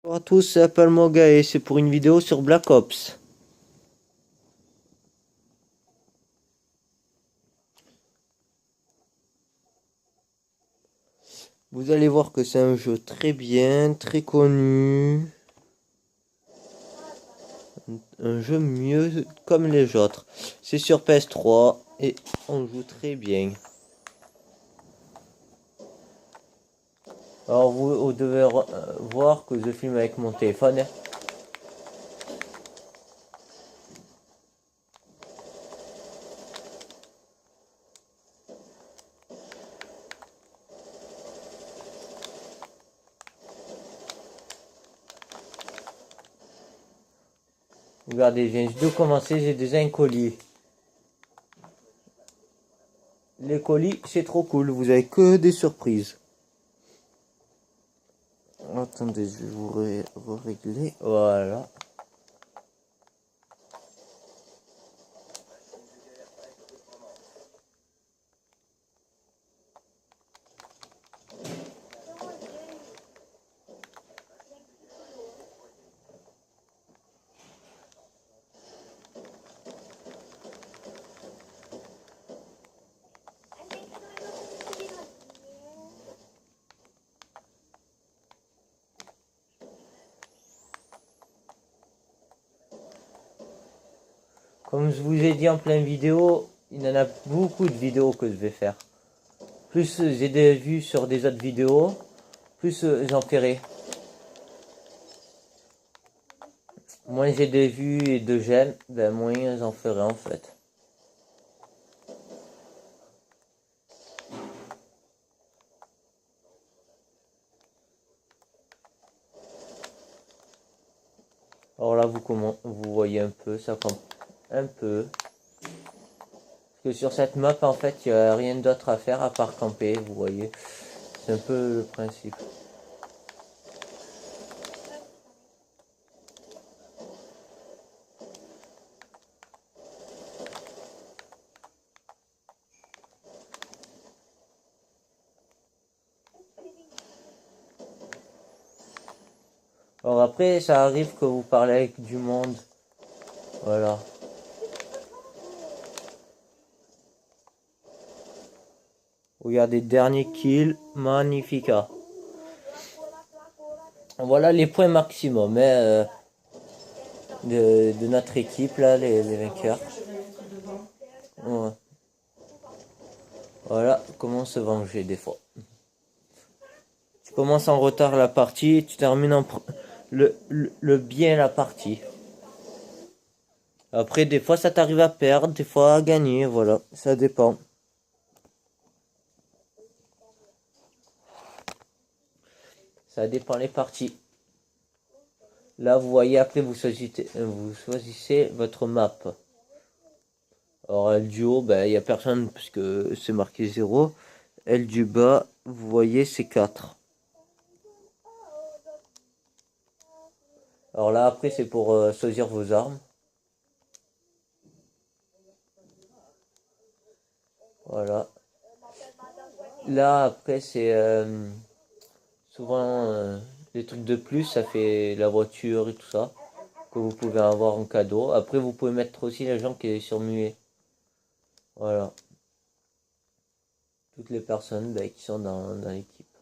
Bonjour à tous, c'est Apple Moga et c'est pour une vidéo sur Black Ops. Vous allez voir que c'est un jeu très bien, très connu. Un jeu mieux comme les autres. C'est sur PS3 et on joue très bien. Alors vous devez voir que je filme avec mon téléphone. Regardez, je viens juste de commencer, j'ai déjà un colis. Les colis, c'est trop cool, vous avez que des surprises. Attendez, je vais vous régler. Voilà. Comme je vous ai dit en plein vidéo, il y en a beaucoup de vidéos que je vais faire. Plus j'ai des vues sur des autres vidéos, plus j'en ferai. Moins j'ai des vues et de j'aime, ben moins j'en ferai en fait. Alors là vous voyez un peu, ça compte un peu. Parce que sur cette map en fait il n'y a rien d'autre à faire à part camper, vous voyez. C'est un peu le principe. Alors après ça arrive que vous parlez avec du monde. Voilà. Regardez, dernier kill, magnifica. Voilà les points maximum de notre équipe là, les vainqueurs. Ouais. Voilà comment se venger des fois. Tu commences en retard la partie, tu termines le bien la partie. Après des fois ça t'arrive à perdre, des fois à gagner, voilà, ça dépend. Ça dépend les parties. Là vous voyez après vous choisissez votre map. Alors elle du haut, ben il n'y a personne puisque c'est marqué 0. Elle du bas, vous voyez c'est 4. Alors là après c'est pour choisir vos armes. Voilà. Là après c'est souvent les trucs de plus, ça fait la voiture et tout ça que vous pouvez avoir en cadeau. Après vous pouvez mettre aussi les gens qui est sur muet. Voilà. Toutes les personnes qui sont dans l'équipe.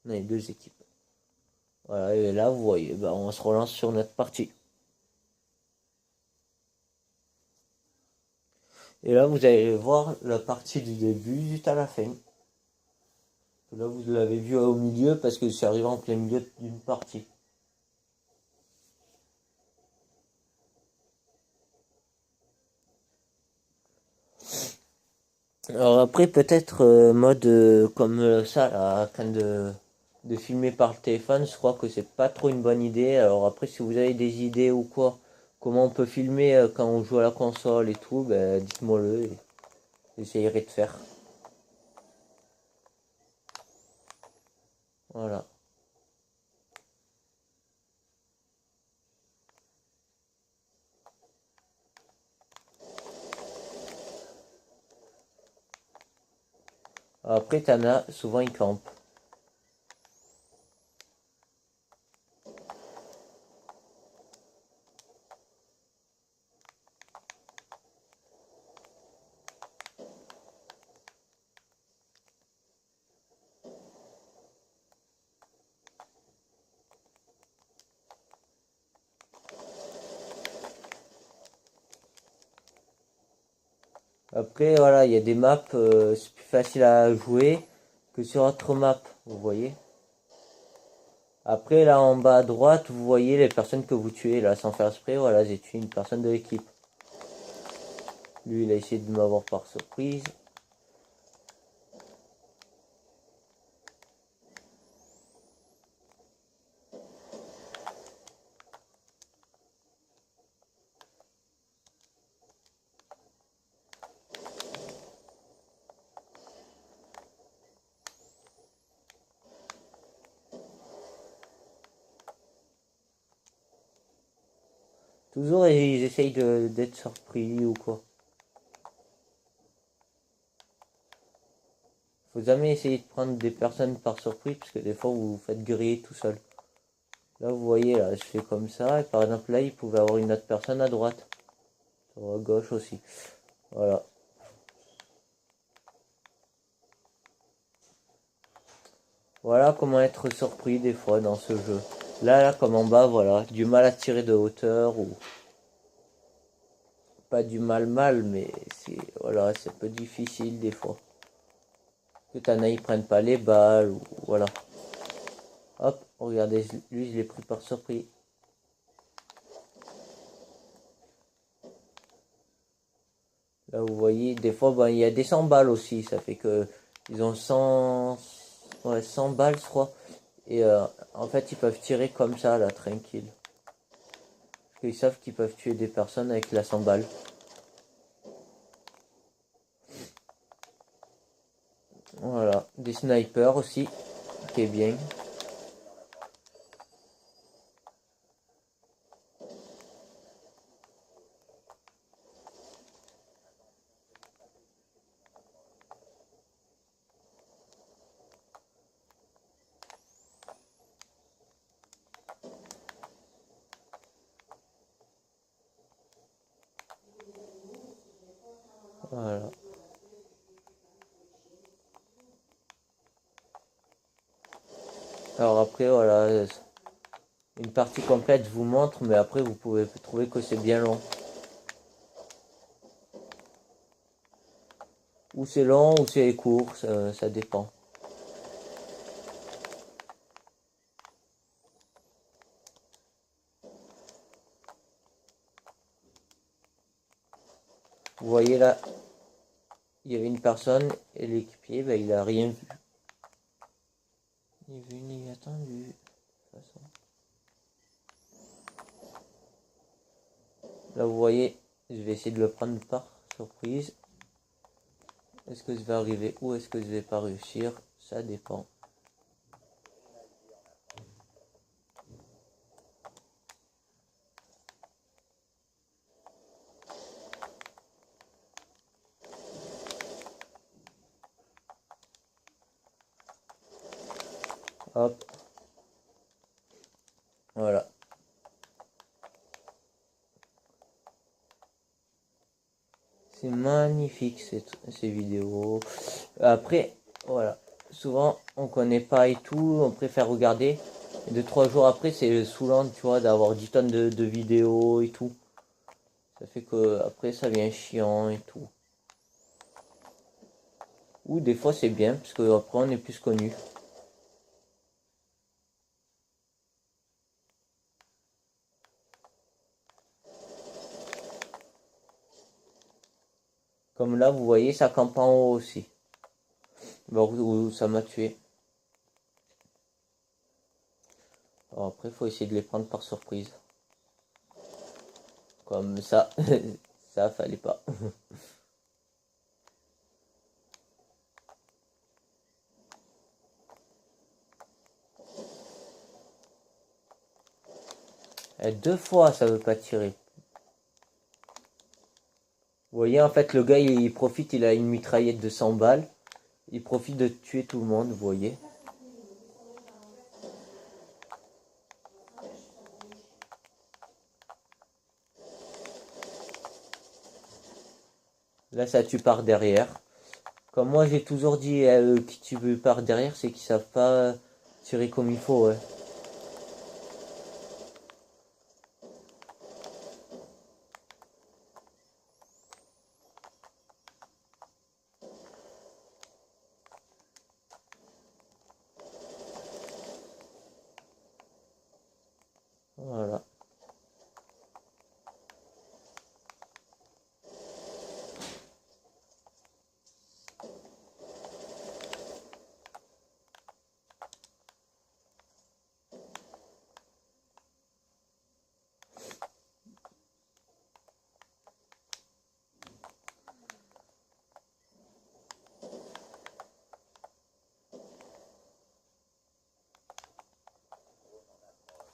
Dans les deux équipes. Voilà, et là vous voyez, on se relance sur notre partie. Et là vous allez voir la partie du début juste à la fin. Là vous l'avez vu au milieu parce que c'est arrivé en plein milieu d'une partie. Alors après peut-être mode comme ça là, quand de filmer par le téléphone, je crois que c'est pas trop une bonne idée. Alors après si vous avez des idées ou quoi, comment on peut filmer quand on joue à la console et tout, ben dites-moi le et j'essayerai de faire. Voilà. Après t'en as, souvent ils campent. Après, voilà, il y a des maps, c'est plus facile à jouer que sur autre map, vous voyez. Après, là, en bas à droite, vous voyez les personnes que vous tuez, là, sans faire exprès. Voilà, j'ai tué une personne de l'équipe. Lui, il a essayé de m'avoir par surprise. Toujours, ils essayent d'être surpris ou quoi. Faut jamais essayer de prendre des personnes par surprise, parce que des fois, vous vous faites griller tout seul. Là, vous voyez, là, je fais comme ça, et par exemple, là, il pouvait avoir une autre personne à droite. Sur à gauche aussi. Voilà. Voilà comment être surpris des fois dans ce jeu. Là, comme en bas, voilà, du mal à tirer de hauteur ou pas du mal, mais c'est voilà, c'est un peu difficile des fois. Que t'en as, ils prennent pas les balles ou voilà. Hop, regardez, lui, je l'ai pris par surprise. Là, vous voyez, des fois, ben, il y a des 100 balles aussi. Ça fait que ils ont 100, ouais, 100 balles, je crois. Et en fait, ils peuvent tirer comme ça, là, tranquille. Parce qu'ils savent qu'ils peuvent tuer des personnes avec la 100 balles. Voilà, des snipers aussi, qui est bien. Voilà. Alors après, voilà, une partie complète, je vous montre, mais après, vous pouvez trouver que c'est bien long. Ou c'est long, ou c'est court, ça dépend. Vous voyez là, il y avait une personne, et l'équipier, ben, il a rien vu. Ni vu ni attendu. De toute façon. Là, vous voyez, je vais essayer de le prendre par surprise. Est-ce que je vais arriver ou est-ce que je vais pas réussir? Ça dépend. Hop. Voilà. C'est magnifique ces vidéos. Après, voilà. Souvent, on connaît pas et tout, on préfère regarder. Et 2-3 jours après, c'est saoulant, tu vois, d'avoir 10 tonnes de vidéos et tout. Ça fait que après, ça devient chiant et tout. Ou des fois, c'est bien, parce que après, on est plus connu. Comme là, vous voyez, ça campe en haut aussi. Bon, où ça m'a tué. Alors après, il faut essayer de les prendre par surprise. Comme ça. Ça, fallait pas. Et 2 fois, ça veut pas tirer. Vous voyez, en fait, le gars, il profite, il a une mitraillette de 100 balles. Il profite de tuer tout le monde, vous voyez. Là, ça tue par derrière. Comme moi, j'ai toujours dit qui tue par derrière, c'est qu'ils savent pas tirer comme il faut, ouais. Voilà.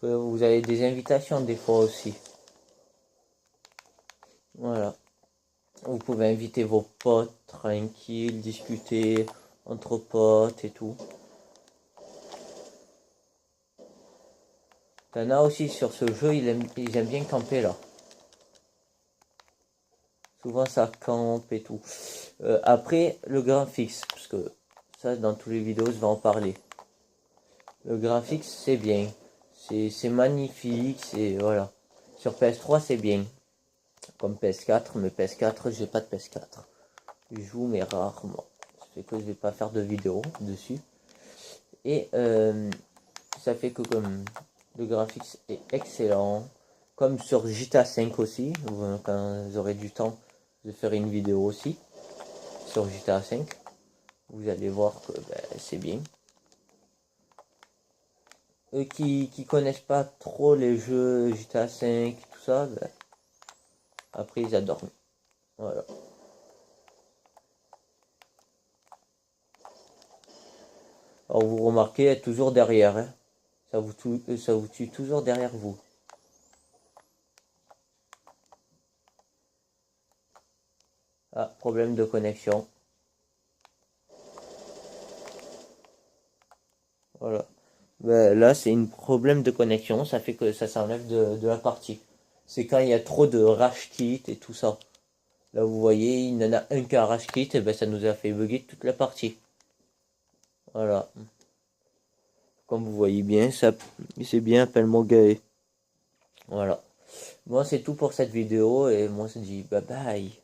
Vous avez des invitations des fois aussi. Voilà. Vous pouvez inviter vos potes tranquilles, discuter entre potes et tout. T'en as aussi sur ce jeu, ils aiment bien camper là. Souvent ça campe et tout. Après, le graphique, parce que ça dans tous les vidéos je vais en parler. Le graphique c'est bien. C'est magnifique, c'est voilà. Sur PS3 c'est bien. Comme PS4, mais PS4 j'ai pas de PS4. Je joue mais rarement. Ça fait que je vais pas faire de vidéo dessus. Et ça fait que comme le graphique est excellent. Comme sur GTA 5 aussi. Quand vous aurez du temps, je ferai une vidéo aussi sur GTA 5. Vous allez voir que c'est bien. Eux qui connaissent pas trop les jeux GTA 5, tout ça, après ils adorent. Voilà. Alors vous remarquez, elle est toujours derrière. Hein. Ça vous tue toujours derrière vous. Ah, problème de connexion. Voilà. Là, c'est un problème de connexion. Ça fait que ça s'enlève de la partie. C'est quand il y a trop de rage kit et tout ça. Là, vous voyez, il y en a un qui a rage kit. Et ça nous a fait bugger toute la partie. Voilà. Comme vous voyez bien, ça, c'est bien, appelle-moi Gaë. Voilà. Moi, c'est tout pour cette vidéo. Et moi, je dis bye bye.